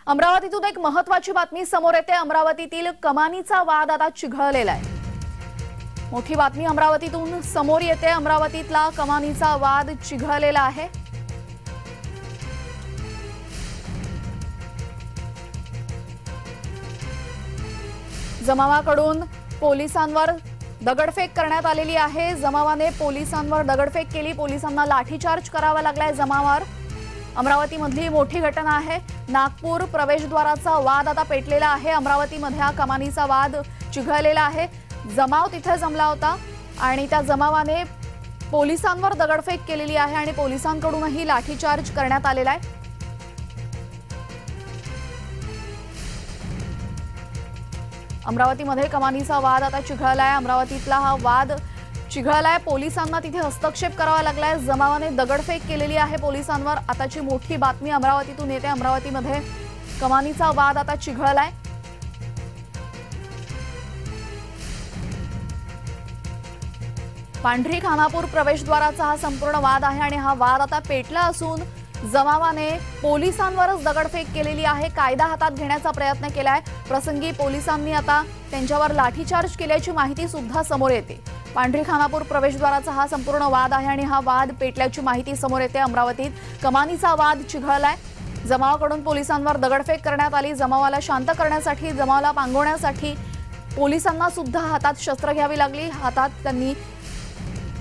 अमरावतीतून एक महत्त्वाची बातमी समोर येते। अमरावतीतील कमानीचा वाद आता चिघळलेला आहे। मोठी बातमी अमरावतीतून समोर येते। अमरावतीतला कमानीचा वाद चिघळलेला आहे। जमावाकडून पोलिसांवर दगडफेक करण्यात आलेली आहे। जमावाने पोलिसांवर दगडफेक केली। पोलिसांना लाठीचार्ज करावा लागलाय जमावावर। अमरावतीमधली मोठी घटना आहे। नागपूर प्रवेशद्वाराचा वाद आता पेटलेला आहे। अमरावतीमध्ये हा कमानीचा वाद चिघळलेला आहे। जमाव तिथे जमला होता आणि त्या जमावाने पोलिसांवर दगडफेक केलेली आहे आणि पोलिसांकडूनही लाठीचार्ज करण्यात आलेला आहे। अमरावतीमध्ये कमानीचा वाद आता चिघळलाय। अमरावतीतला हा वाद चिघळलाय। पोलिसांना तिथे हस्तक्षेप करावा लागलाय। जमावाने दगडफेक केलेली आहे पोलिसांवर। आताची मोठी बातमी अमरावतीतून येते। अमरावतीमध्ये कमानीचा वाद आता चिघळलाय। पांढरी खानापूर प्रवेशद्वाराचा हा संपूर्ण वाद आहे आणि हा वाद आता पेटला असून जमावाने पोलिसांवरच दगडफेक केलेली आहे। कायदा हातात घेण्याचा प्रयत्न केलाय। प्रसंगी पोलिसांनी आता त्यांच्यावर लाठीचार्ज केल्याची माहिती सुद्धा समोर येते। पांढरी खानापूर प्रवेशद्वाराचा हा संपूर्ण वाद आहे आणि हा वाद पेटल्याची माहिती समोर येते। अमरावतीत कमानीचा वाद चिघळलाय। जमावाकडून पोलिसांवर दगडफेक करण्यात आली। जमावाला शांत करण्यासाठी, जमावाला पांगवण्यासाठी पोलिसांना सुद्धा हातात शस्त्र घ्यावी लागली। हातात त्यांनी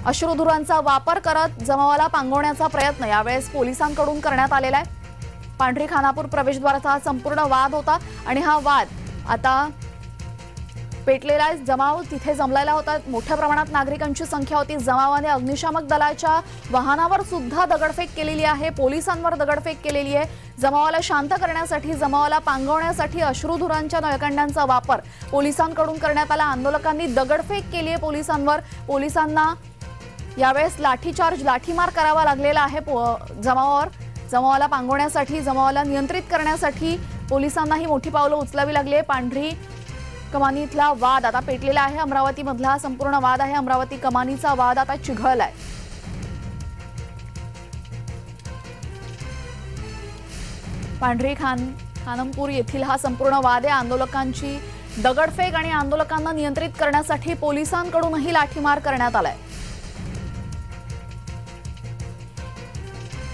अश्रुधुरांचा वापर करत जमावाला पांगवण्याचा प्रयत्न यावेळेस पोलिसांकडून करण्यात आलेला आहे। पांढरी खानापूर प्रवेशद्वाराचा हा संपूर्ण वाद होता आणि हा वाद आता पेटलेला आहे। जमाव तिथे जमलेला होता। मोठ्या प्रमाणात नागरिकांची संख्या होती। जमावाने अग्निशामक दलाच्या वाहनावर सुद्धा दगडफेक केलेली आहे। पोलिसांवर दगडफेक केलेली आहे। जमावाला शांत करण्यासाठी, जमावाला पांगवण्यासाठी अश्रुधुरांच्या नळकांड्यांचा वापर पोलिसांकडून करण्यात आला। आंदोलकांनी दगडफेक केली आहे पोलिसांवर। पोलिसांना यावेळेस लाठीचार्ज, लाठीमार करावा लागलेला आहे जमावावर। जमावाला पांगवण्यासाठी, जमावाला नियंत्रित करण्यासाठी पोलिसांनाही मोठी पावलं उचलावी लागली आहे। पांढरी कमानीतला वाद आता पेटलेला आहे। अमरावतीमधला हा संपूर्ण वाद आहे। अमरावती कमानीचा वाद आता चिघळलाय। पांढरी खानमपूर येथील हा संपूर्ण वाद आहे। आंदोलकांची दगडफेक आणि आंदोलकांना नियंत्रित करण्यासाठी पोलिसांकडूनही लाठीमार करण्यात आलाय।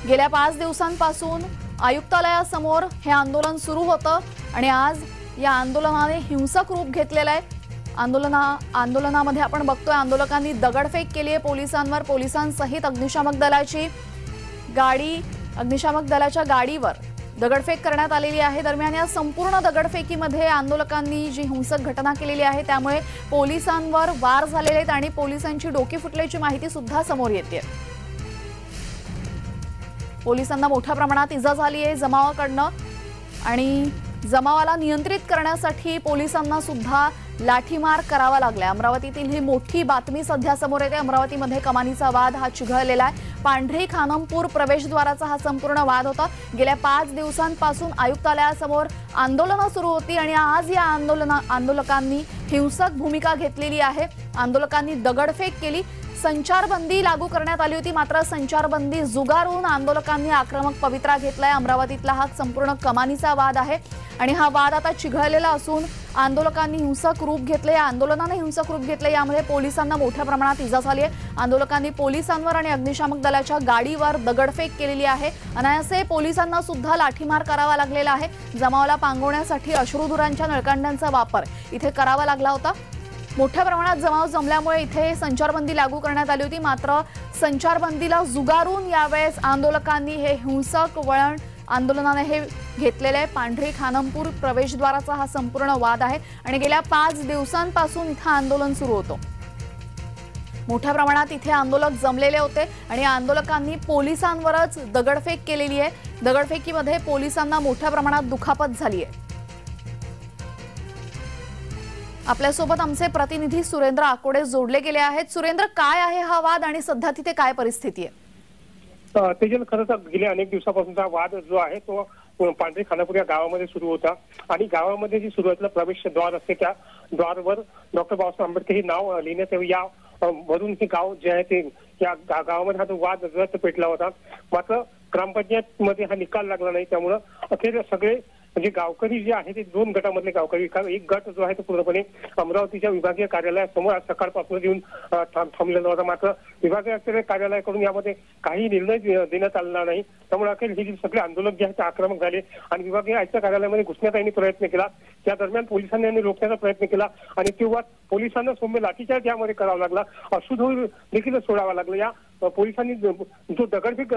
गेल्या 5 दिवसांपासून आयुक्तालयासमोर हे आंदोलन सुरू होतं आणि आज या आंदोलनाने हिंसक रूप घेतलेलं आहे। आंदोलनामध्ये आपण बघतोय आंदोलकांनी दगडफेक केली आहे पोलिसांवर। पोलिसांसहित अग्निशामक दलाच्या गाडीवर दगडफेक करण्यात आलेली आहे। दरम्यान या संपूर्ण दगडफेकीमध्ये आंदोलकांनी जी हिंसक घटना केलेली आहे त्यामुळे पोलिसांवर वार झालेले आहेत आणि पोलिसांची डोकी फुटल्याची माहिती सुद्धा समोर येते। पोलिसांना मोठ्या प्रमाणात इजा झाली आहे जमावाकडनं आणि जमावाला नियंत्रित करण्यासाठी पोलिसांना सुद्धा लाठीमार करावा लागलाय। अमरावतीतील ही मोठी बातमी सध्या समोर येते। अमरावतीमध्ये कमानीचा वाद हा चिघळलेला आहे। पांढरी खानमपूर प्रवेशद्वाराचा हा संपूर्ण वाद होता। गेल्या 5 दिवसांपासून आयुक्तालयासमोर आंदोलनं सुरू होती आणि आज या आंदोलकांनी हिंसक भूमिका घेतलेली आहे। आंदोलकांनी दगडफेक केली। संचारबंदी लागू करण्यात आली होती, मात्र संचारबंदी जुगारून आंदोलकांनी आक्रमक पवित्रा घेतलाय। अमरावतीतला हा संपूर्ण कमानीचा वाद आहे आणि हा वाद आता चिघळलेला असून आंदोलकांनी हिंसक रूप घेतले। आंदोलनाने हिंसक रूप घेतले। यामध्ये पोलिसांना मोठ्या प्रमाणात इजा झाली आहे। आंदोलकांनी पोलिसांवर आणि अग्निशामक दलाच्या गाडीवर दगडफेक केलेली आहे। अनायासे पोलिसांना सुद्धा लाठीमार करावा लागलेला आहे। जमावाला पांगवण्यासाठी अश्रुधुरांच्या नळकांड्यांचा वापर इथे करावा लागला होता। मोठ्या प्रमाणात जमाव जमल्यामुळे इथे संचारबंदी लागू करण्यात आली होती, मात्र संचारबंदीला जुगारून यावेळेस आंदोलकांनी हे हिंसक वळण आंदोलनाने हे घेतलेले आहे। पांढरी खानमपूर प्रवेशद्वाराचा हा संपूर्ण वाद आहे आणि गेल्या 5 दिवसांपासून इथे आंदोलन सुरू होतं। मोठ्या प्रमाणात इथे आंदोलक जमलेले होते आणि आंदोलकांनी पोलिसांवरच दगडफेक केलेली आहे। दगडफेकीमध्ये पोलिसांना मोठ्या प्रमाणात दुखापत झाली आहे। आपल्यासोबत आमचे प्रतिनिधी सुरेंद्र आकोडे जोडले गेले आहेत। सुरेंद्र, काय आहे हा वाद आणि सध्या तिथे काय परिस्थिती आहे? तेजल, खरं तर गेल्या अनेक दिवसापासूनचा वाद जो आहे तो पांढरी खानापूर या गावामध्ये सुरू होता आणि गावामध्ये जी सुरुवातीला प्रवेशद्वार असते त्या द्वारवर डॉक्टर बाबासाहेब आंबेडकर हे नाव लिहिण्यात यावं या वरून हे गाव जे आहे ते या गावामध्ये हा तो वाद रस्ता पेटला होता। मात्र ग्रामपंचायत मध्ये हा निकाल लागला नाही, त्यामुळे अखेर सगळे म्हणजे गावकरी जे आहे ते दोन गटामधले गावकरी, कारण एक गट जो आहे तो पूर्णपणे अमरावतीच्या विभागीय कार्यालयासमोर आज सकाळपासून येऊन थांबलेला होता. मात्र विभागीय कार्यालयाकडून यामध्ये काही निर्णय देण्यात आलेला नाही. त्यामुळे अखेर हे सगळे आंदोलक जे आहेत ते आक्रमक झाले आणि विभागीय आयुक्त कार्यालयामध्ये घुसण्याचा त्यांनी प्रयत्न केला. त्या दरम्यान पोलिसांनी रोखण्याचा प्रयत्न केला आणि तेव्हा पोलिसांना सौम्य लाठीचार्ज यामध्ये करावा लागला, अश्रुधूर देखील सोडावा लागला. या पोलिसांनी जो दगडफेक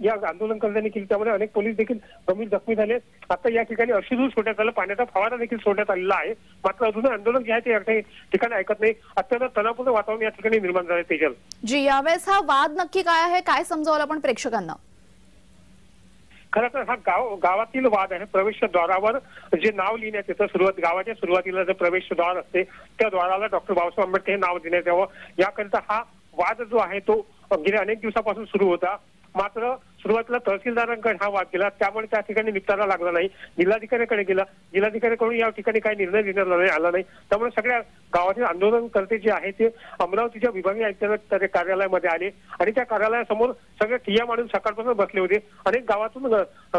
या आंदोलनकर्त्यांनी केली त्यामुळे अनेक पोलीस देखील गंभीर जखमी झाले. आता या ठिकाणी अश्रुधूर सोडण्यात आलं, पाण्याचा फवारा देखील सोडण्यात आलेला आहे. मात्र अजून आंदोलन जे आहे ते या ठिकाणी ऐकत नाही. अत्यंत तणावपूर्ण वातावरण या ठिकाणी निर्माण झाले. तेजल जी, यावेळेस हा वाद नक्की काय आहे, काय समजावलं आपण प्रेक्षकांना? खरं तर हा गावातील वाद आहे. प्रवेशद्वारावर जे नाव लिहिण्यात येतं, गावाच्या सुरुवातीला जे प्रवेशद्वार असते त्या द्वाराला डॉक्टर बाबासाहेब आंबेडकर हे नाव देण्यात यावं, याकरिता हा वाद जो आहे तो गेल्या अनेक दिवसापासून सुरू होता. मात्र सुरुवातीला तहसीलदारांकडे हा वाद गेला, त्यामुळे त्या ठिकाणी निपटारा लागला नाही. जिल्हाधिकाऱ्याकडे गेला, जिल्हाधिकाऱ्याकडून या ठिकाणी काही निर्णय देण्यात आला नाही. त्यामुळे सगळ्या गावातील आंदोलनकर्ते जे आहे ते अमरावतीच्या विभागीय आयुक्त कार्यालयामध्ये आले आणि त्या कार्यालयासमोर सगळे ठिय्या मांडून सकाळपासून बसले होते. अनेक गावातून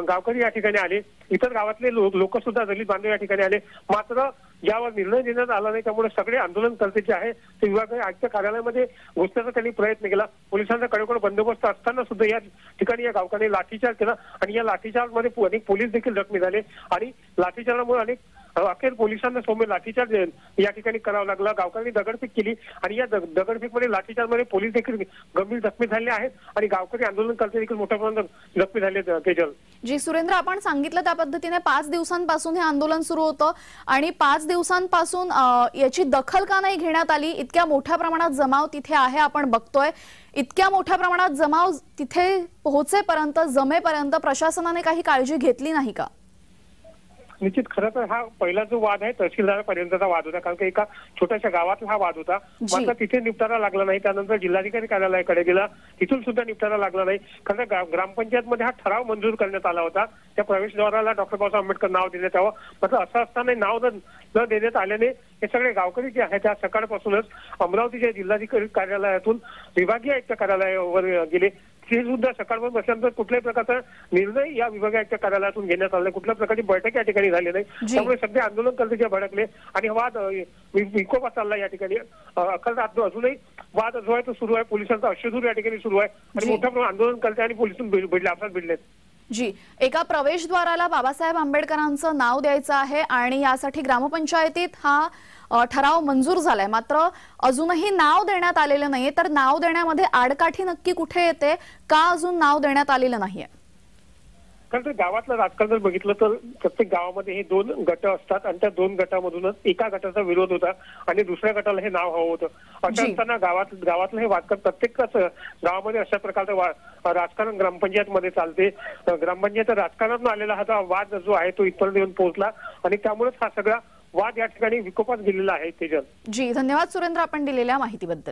गावकरी या ठिकाणी आले, इतर गावातले लोक सुद्धा दलित बांधव या ठिकाणी आले. मात्र यावर निर्णय देण्यात आला नाही. त्यामुळे सगळे आंदोलनकर्ते जे आहे ते विभागीय आयुक्त कार्यालयामध्ये घुसण्याचा त्यांनी प्रयत्न केला. पोलिसांचा कडेकोट बंदोबस्त असताना सुद्धा या ठिकाणी या गावकऱ्यांनी लाठीचार्ज केला आणि या लाठीचार्जमध्ये अनेक पोलीस देखील जखमी झाले आणि लाठीचार्जमुळे अखेर पोलिसांना सौम्य लाठीचार्ज या ठिकाणी करावा लागला. गावकऱ्यांनी दगडफेक केली आणि या दगडफेकमध्ये लाठीचार्जमध्ये पोलीस देखील गंभीर जखमी झाले आहेत आणि गावकरी आंदोलनकर्ते देखील मोठ्या प्रमाणात जखमी झाले. तेजल जी, सुरेंद्र, आपण सांगितलं त्या पद्धतीने 5 दिवसांपासून हे आंदोलन सुरू होतं आणि 5 दिवसांपासून याची दखल का नाही घेण्यात आली? इतक्या मोठ्या प्रमाणात जमाव तिथे आहे, आपण बघतोय. इतक्या मोठ्या प्रमाणात जमाव तिथे पोहोचेपर्यंत, जमेपर्यंत प्रशासनाने काही काळजी घेतली नाही का? निश्चित, खरं तर हा पहिला जो वाद आहे तहसीलदारापर्यंतचा वाद होता, कारण की एका छोट्याशा गावातला हा वाद होता. मात्र तिथे निपटारा लागला नाही. त्यानंतर जिल्हाधिकारी कार्यालयाकडे गेला, तिथून सुद्धा निपटारा लागला नाही. कारण ग्रामपंचायत मध्ये हा ठराव मंजूर करण्यात आला होता, त्या प्रवेशद्वाराला डॉक्टर बाबासाहेब आंबेडकर नाव देण्यात यावं. मात्र असं असताना नाव न देण्यात आल्याने हे सगळे गावकरी जे आहेत त्या सकाळपासूनच अमरावतीच्या जिल्हाधिकारी कार्यालयातून विभागीय आयुक्त कार्यालयावर गेले. ते सुद्धा सकाळपासून बसल्यानंतर कुठल्याही प्रकारचा निर्णय या विभागीय आयुक्त कार्यालयातून घेण्यात आला नाही. कुठल्या प्रकारची बैठक या ठिकाणी झाली नाही. त्यामुळे सगळे आंदोलनकर्ते जे भडकले आणि वाद विकोपा चालला या ठिकाणी. अजूनही वाद जो आहे तो सुरू आहे. पोलिसांचा अश्रुधूर या ठिकाणी सुरू आहे आणि मोठ्या प्रमाणात आंदोलनकर्ते आणि पोलिस आपसात भिडलेत. जी, एका प्रवेशद्वाराला बाबासाहेब आंबेडकरांचं नाव द्यायचं आहे आणि यासाठी ग्रामपंचायतीत हा ठराव मंजूर झालाय. मात्र अजूनही नाव देण्यात आलेलं नाहीये. तर नाव देण्यामध्ये आडकाठी नक्की कुठे येते? का अजून नाव देण्यात आलेलं नाहीये? कारण गावातलं राजकारण जर बघितलं तर प्रत्येक गावामध्ये हे 2 गट असतात आणि त्या 2 गटामधूनच एका गटाचा विरोध होता आणि दुसऱ्या गटाला हे नाव हवं होतं. अशा असताना गावातलं हे वादकारण प्रत्येकच गावामध्ये अशा प्रकारचं राजकारण ग्रामपंचायत मध्ये चालते. ग्रामपंचायत राजकारणातून आलेला हा वाद जो आहे तो इथपर्यंत येऊन पोहोचला आणि त्यामुळेच हा सगळा वाद या ठिकाणी विकोपात गेलेला आहे. तेजल जी, धन्यवाद सुरेंद्र, आपण दिलेल्या माहितीबद्दल.